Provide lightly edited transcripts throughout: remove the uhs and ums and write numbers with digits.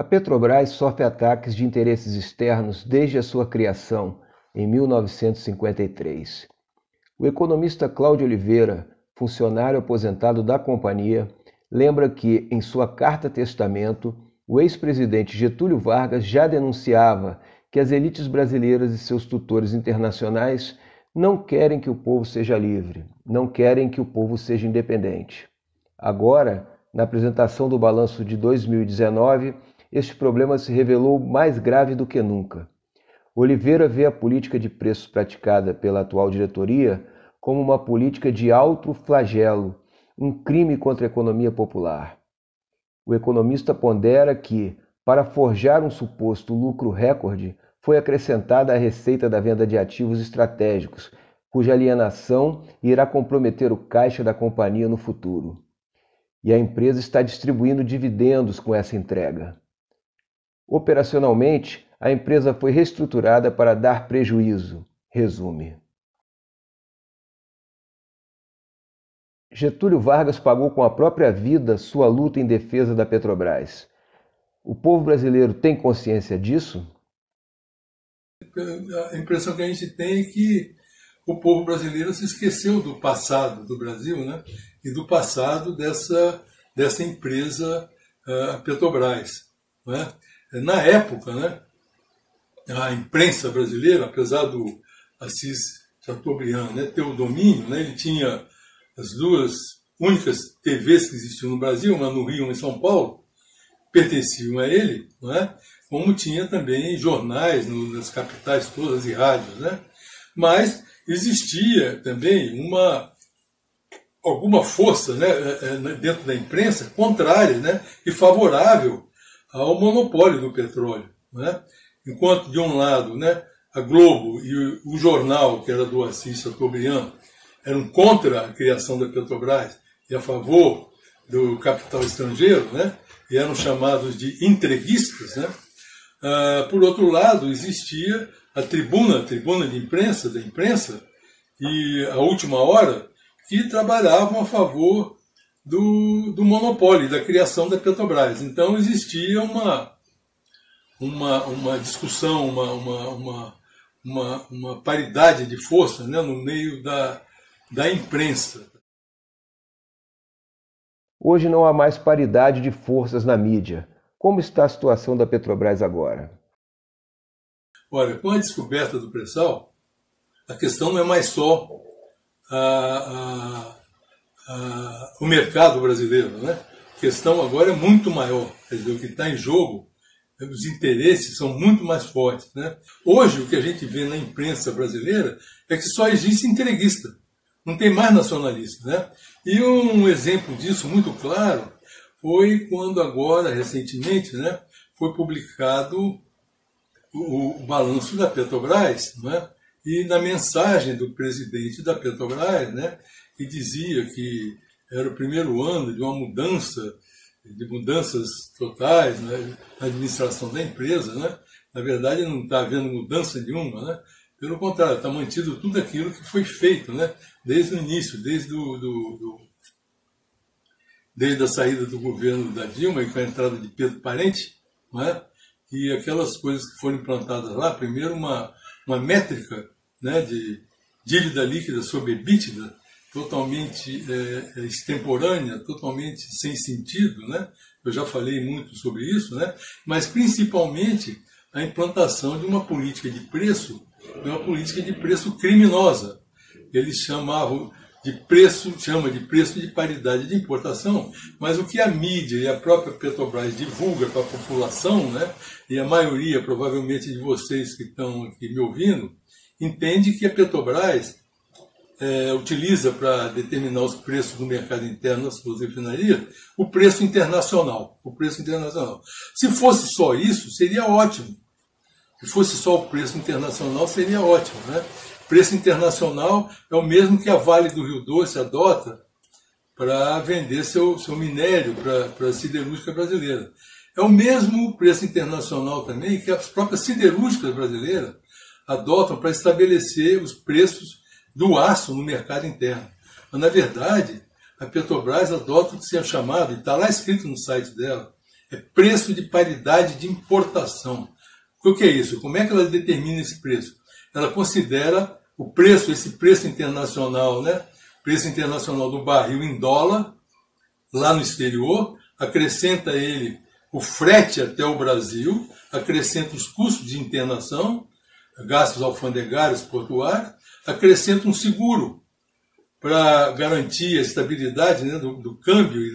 Petrobras sofre ataques de interesses externos desde a sua criação, em 1953. O economista Cláudio Oliveira, funcionário aposentado da companhia, lembra que, em sua carta-testamento, o ex-presidente Getúlio Vargas já denunciava que as elites brasileiras e seus tutores internacionais não querem que o povo seja livre, não querem que o povo seja independente. Agora, na apresentação do balanço de 2019, este problema se revelou mais grave do que nunca. Oliveira vê a política de preços praticada pela atual diretoria como uma política de alto flagelo, um crime contra a economia popular. O economista pondera que, para forjar um suposto lucro recorde, foi acrescentada a receita da venda de ativos estratégicos, cuja alienação irá comprometer o caixa da companhia no futuro. E a empresa está distribuindo dividendos com essa entrega. Operacionalmente, a empresa foi reestruturada para dar prejuízo, resume. Getúlio Vargas pagou com a própria vida sua luta em defesa da Petrobras. O povo brasileiro tem consciência disso? A impressão que a gente tem é que o povo brasileiro se esqueceu do passado do Brasil, né? E do passado dessa empresa Petrobras. Né? Na época, né, a imprensa brasileira, apesar do Assis Chateaubriand, né, ter o domínio, né, ele tinha as duas únicas TVs que existiam no Brasil, uma no Rio e uma em São Paulo, pertenciam a ele, né, como tinha também jornais nas capitais todas e rádios. Né, mas existia também alguma força, né, dentro da imprensa contrária, né, e favorável ao monopólio do petróleo. Né? Enquanto, de um lado, né, a Globo e o jornal, que era do Assis Chateaubriand, eram contra a criação da Petrobras e a favor do capital estrangeiro, né, e eram chamados de entreguistas. Né? Por outro lado, existia a tribuna de imprensa, da imprensa, e a Última Hora, que trabalhavam a favor do monopólio, da criação da Petrobras. Então existia uma discussão, uma paridade de força, né, no meio da imprensa. Hoje não há mais paridade de forças na mídia. Como está a situação da Petrobras agora? Olha, com a descoberta do pré-sal, a questão não é mais só o mercado brasileiro, né? A questão agora é muito maior. Quer dizer, o que está em jogo, os interesses são muito mais fortes. Né? Hoje, o que a gente vê na imprensa brasileira é que só existe entreguista, não tem mais nacionalista. Né? E um exemplo disso muito claro foi quando agora, recentemente, né, foi publicado o balanço da Petrobras, né? E na mensagem do presidente da Petrobras, né, que dizia que era o primeiro ano de uma mudanças totais, né, na administração da empresa, né? Na verdade, não está havendo mudança nenhuma, né? Pelo contrário, está mantido tudo aquilo que foi feito, né, desde o início, desde a saída do governo da Dilma e com a entrada de Pedro Parente, né? E aquelas coisas que foram implantadas lá, primeiro uma métrica, né, de dívida líquida sobre EBITDA, totalmente extemporânea, totalmente sem sentido, né? Eu já falei muito sobre isso, né? Mas principalmente a implantação de uma política de preço criminosa. Eles chama de preço de paridade de importação, mas o que a mídia e a própria Petrobras divulga para a população, né, e a maioria, provavelmente, de vocês que estão aqui me ouvindo, entende que a Petrobras utiliza para determinar os preços do mercado interno nas suas refinarias o preço internacional. Se fosse só isso, seria ótimo. Se fosse só o preço internacional, seria ótimo, né? Preço internacional é o mesmo que a Vale do Rio Doce adota para vender seu minério para a siderúrgica brasileira. É o mesmo preço internacional também que as próprias siderúrgicas brasileiras adotam para estabelecer os preços do aço no mercado interno. Mas, na verdade, a Petrobras adota o que se é chamado, e está lá escrito no site dela, É preço de paridade de importação. O que é isso? Como é que ela determina esse preço? Ela considera o preço, esse preço internacional, né? Preço internacional do barril em dólar, lá no exterior, acrescenta ele o frete até o Brasil, acrescenta os custos de internação, gastos alfandegários, portuários, acrescenta um seguro para garantir a estabilidade, né, do câmbio e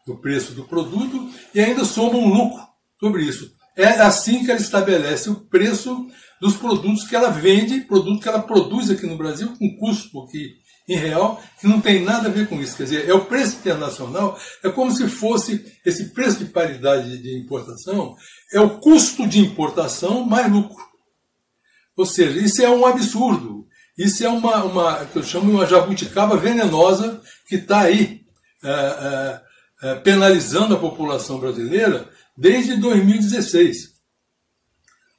do preço do produto, e ainda soma um lucro sobre isso. É assim que ela estabelece o preço dos produtos que ela vende, produto que ela produz aqui no Brasil, com custo aqui em real, que não tem nada a ver com isso. Quer dizer, é o preço internacional, é como se fosse esse preço de paridade de importação, é o custo de importação mais lucro. Ou seja, isso é um absurdo. Isso é uma que eu chamo de uma jabuticaba venenosa que está aí penalizando a população brasileira desde 2016.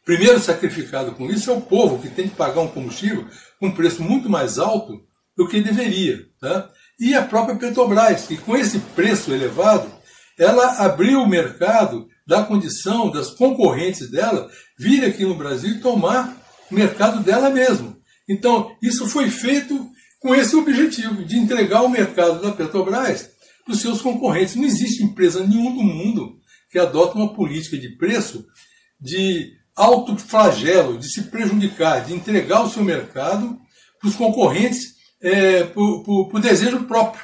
Primeiro sacrificado com isso é o povo, que tem que pagar um combustível com um preço muito mais alto do que deveria. Tá? E a própria Petrobras, que com esse preço elevado, ela abriu o mercado, dá condição das concorrentes dela virem aqui no Brasil e tomar o mercado dela mesmo. Então, isso foi feito com esse objetivo, de entregar o mercado da Petrobras para os seus concorrentes. Não existe empresa nenhuma do mundo que adota uma política de preço de alto flagelo, de se prejudicar, de entregar o seu mercado para os concorrentes por desejo próprio.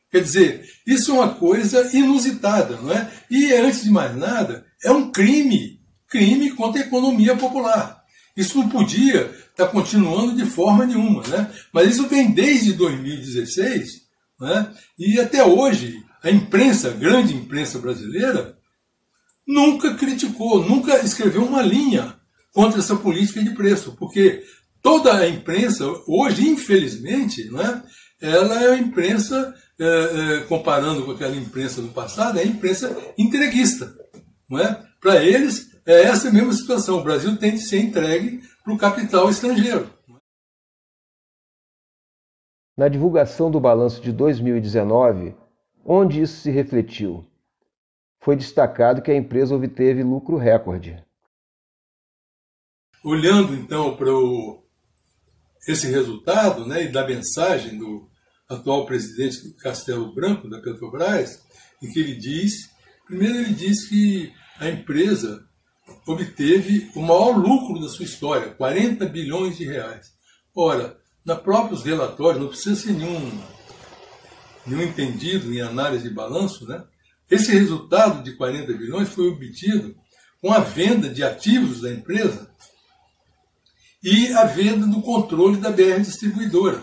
Quer dizer, isso é uma coisa inusitada, não é? E, antes de mais nada, é um crime contra a economia popular. Isso não podia estar continuando de forma nenhuma, né? Mas isso vem desde 2016, né? E até hoje a imprensa, a grande imprensa brasileira, nunca criticou, nunca escreveu uma linha contra essa política de preço, porque toda a imprensa hoje, infelizmente, né, ela é a imprensa, comparando com aquela imprensa do passado, é a imprensa entreguista. Não é? Para eles, é essa mesma situação. O Brasil tem de ser entregue para o capital estrangeiro. Na divulgação do balanço de 2019, onde isso se refletiu? Foi destacado que a empresa obteve lucro recorde. Olhando, então, para esse resultado, né, e da mensagem do atual presidente Castelo Branco, da Petrobras, em que ele diz, primeiro ele diz que a empresa obteve o maior lucro da sua história, 40 bilhões de reais. Ora, nos próprios relatórios, não precisa ser nenhum entendido em análise de balanço, né? Esse resultado de 40 bilhões foi obtido com a venda de ativos da empresa e a venda do controle da BR Distribuidora.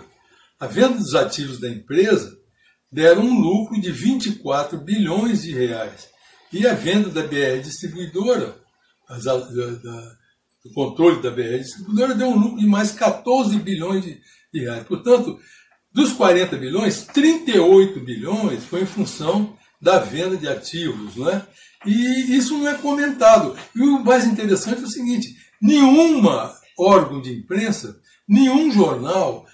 A venda dos ativos da empresa deram um lucro de 24 bilhões de reais. E a venda da BR Distribuidora, do controle da BR Distribuidora, deu um lucro de mais 14 bilhões de reais. Portanto, dos 40 bilhões, 38 bilhões foi em função da venda de ativos, não é? E isso não é comentado. E o mais interessante é o seguinte, nenhuma órgão de imprensa, nenhum jornal,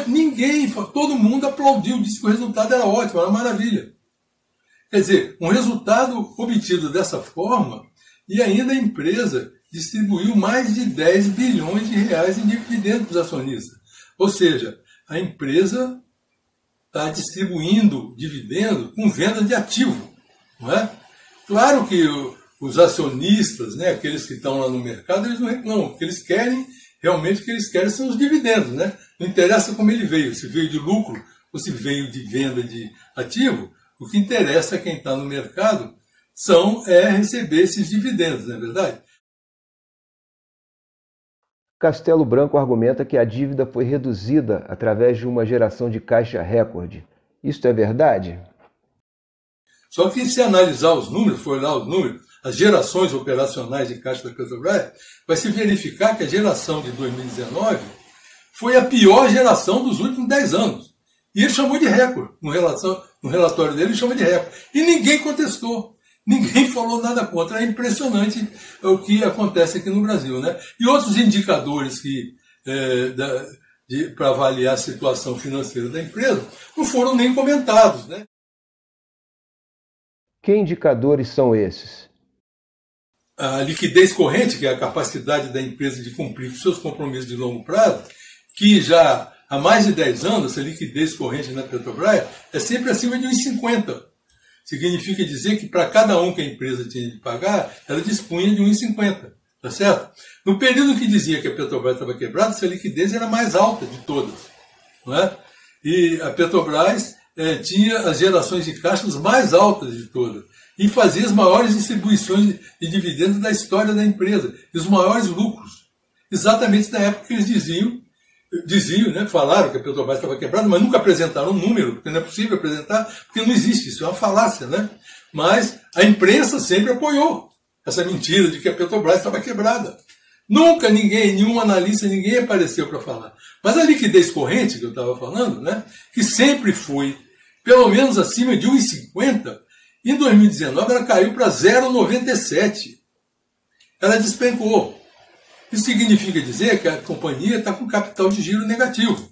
ninguém, todo mundo aplaudiu, disse que o resultado era ótimo, era uma maravilha. Quer dizer, um resultado obtido dessa forma, e ainda a empresa distribuiu mais de 10 bilhões de reais em dividendos para os acionistas. Ou seja, a empresa está distribuindo dividendo com venda de ativo. Não é? Claro que os acionistas, né, aqueles que estão lá no mercado, eles não reclamam. O que eles querem, realmente o que eles querem são os dividendos. Né? Não interessa como ele veio, se veio de lucro ou se veio de venda de ativo. O que interessa a quem está no mercado é receber esses dividendos, não é verdade? Castelo Branco argumenta que a dívida foi reduzida através de uma geração de caixa recorde. Isto é verdade? Só que se analisar os números, for olhar os números, as gerações operacionais de caixa da Petrobras, vai se verificar que a geração de 2019 foi a pior geração dos últimos 10 anos. E ele chamou de recorde. No relatório dele, ele chamou de recorde. E ninguém contestou. Ninguém falou nada contra. É impressionante o que acontece aqui no Brasil, né? E outros indicadores para avaliar a situação financeira da empresa não foram nem comentados, né? Que indicadores são esses? A liquidez corrente, que é a capacidade da empresa de cumprir com seus compromissos de longo prazo, que já há mais de 10 anos, a liquidez corrente na Petrobras é sempre acima de 1,50. Significa dizer que para cada um que a empresa tinha de pagar, ela dispunha de 1,50. Tá certo? No período que dizia que a Petrobras estava quebrada, essa liquidez era a mais alta de todas. Não é? E a Petrobras tinha as gerações de caixas mais altas de todas. E fazia as maiores distribuições de dividendos da história da empresa. E os maiores lucros. Exatamente na época que eles diziam, né, falaram que a Petrobras estava quebrada, mas nunca apresentaram um número, porque não é possível apresentar, porque não existe, isso é uma falácia, né? Mas a imprensa sempre apoiou essa mentira de que a Petrobras estava quebrada. Nunca ninguém, nenhum analista, ninguém apareceu para falar. Mas a liquidez corrente que eu estava falando, né, que sempre foi pelo menos acima de 1,50, em 2019 ela caiu para 0,97. Ela despencou. Isso significa dizer que a companhia está com capital de giro negativo.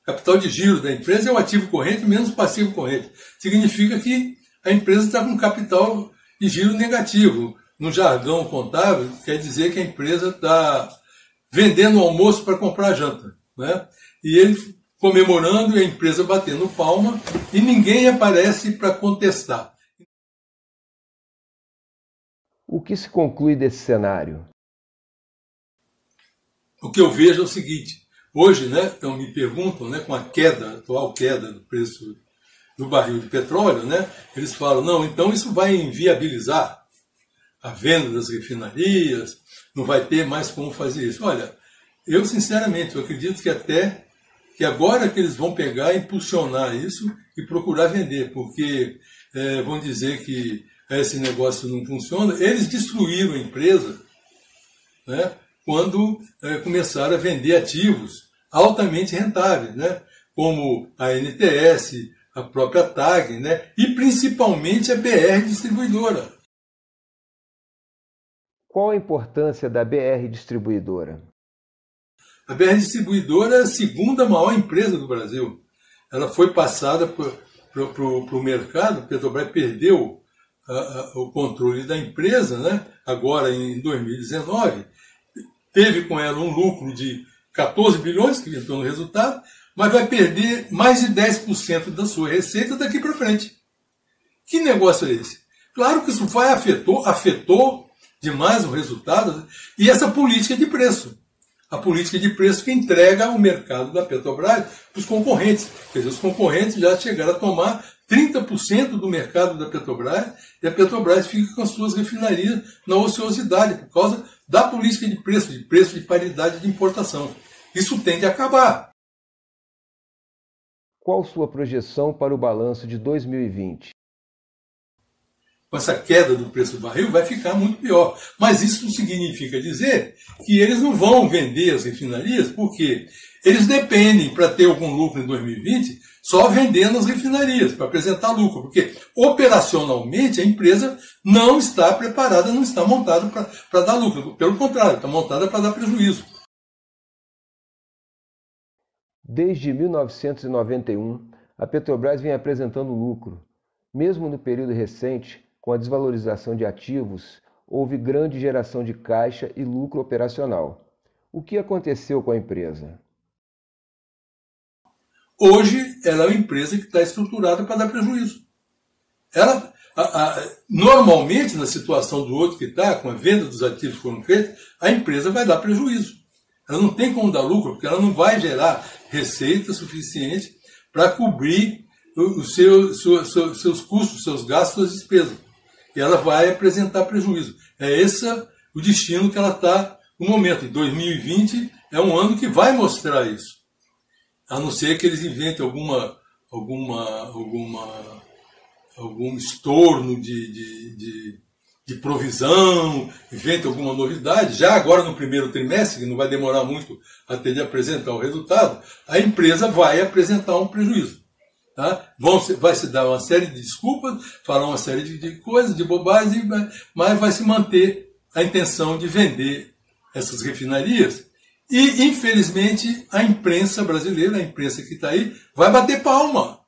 Capital de giro da empresa é o ativo corrente menos passivo corrente. Significa que a empresa está com capital de giro negativo. No jargão contábil, quer dizer que a empresa está vendendo o almoço para comprar a janta. Né? E ele comemorando e a empresa batendo palma e ninguém aparece para contestar. O que se conclui desse cenário? O que eu vejo é o seguinte, hoje, né, então me perguntam, né, com a atual queda do preço do barril de petróleo, né, eles falam, não, então isso vai inviabilizar a venda das refinarias, não vai ter mais como fazer isso. Olha, eu sinceramente, eu acredito que até que agora que eles vão pegar e impulsionar isso e procurar vender, porque vão dizer que esse negócio não funciona, eles destruíram a empresa, né, quando começaram a vender ativos altamente rentáveis, né, como a NTS, a própria TAG, né, e principalmente a BR Distribuidora. Qual a importância da BR Distribuidora? A BR Distribuidora é a segunda maior empresa do Brasil. Ela foi passada para o mercado, a Petrobras perdeu o controle da empresa, né, agora em 2019, teve com ela um lucro de 14 bilhões, que entrou no resultado, mas vai perder mais de 10% da sua receita daqui para frente. Que negócio é esse? Claro que isso afetou demais o resultado, e essa política de preço. A política de preço que entrega o mercado da Petrobras para os concorrentes. Quer dizer, os concorrentes já chegaram a tomar 30% do mercado da Petrobras, e a Petrobras fica com as suas refinarias na ociosidade, por causa da política de preço de paridade de importação. Isso tem que acabar. Qual sua projeção para o balanço de 2020? Com essa queda do preço do barril, vai ficar muito pior. Mas isso significa dizer que eles não vão vender as refinarias, porque eles dependem, para ter algum lucro em 2020, só vendendo as refinarias, para apresentar lucro. Porque operacionalmente a empresa não está preparada, não está montada para dar lucro. Pelo contrário, está montada para dar prejuízo. Desde 1991, a Petrobras vem apresentando lucro. Mesmo no período recente, com a desvalorização de ativos, houve grande geração de caixa e lucro operacional. O que aconteceu com a empresa? Hoje, ela é uma empresa que está estruturada para dar prejuízo. Ela, normalmente, na situação do outro que está, com a venda dos ativos que foram feitos, a empresa vai dar prejuízo. Ela não tem como dar lucro, porque ela não vai gerar receita suficiente para cobrir os seus custos, seus gastos, suas despesas. E ela vai apresentar prejuízo. É esse o destino que ela está no momento. E 2020 é um ano que vai mostrar isso. A não ser que eles inventem algum estorno de provisão, inventem alguma novidade. Já agora no primeiro trimestre, que não vai demorar muito até de apresentar o resultado, a empresa vai apresentar um prejuízo. Tá? Vai se dar uma série de desculpas, falar uma série de coisas, de bobagens, mas vai se manter a intenção de vender essas refinarias. E, infelizmente, a imprensa brasileira, a imprensa que está aí, vai bater palma.